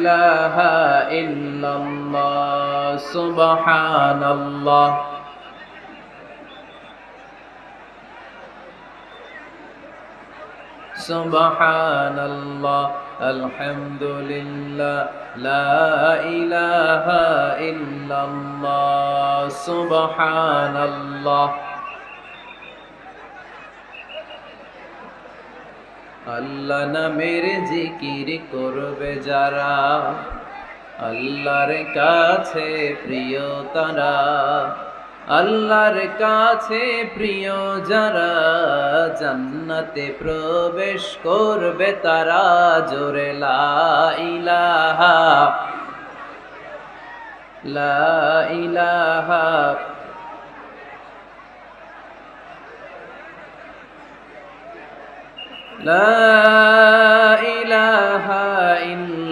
ইলাহা ইল্লাল্লাহ সুবহানাল্লাহ সুবহানাল্লাহ আলহামদুলিল্লাহ লা ইলাহা ইল্লাল্লাহ সুবহানাল্লাহ আল্লাহ নামের জিকির করবে যারা আল্লাহর কাছে প্রিয় তারা আল্লাহর কাছে প্রিয় যারা জান্নাতে প্রবেশ করবে তারা জোরে লা ইলাহা লা ইলাহা لا إله إلا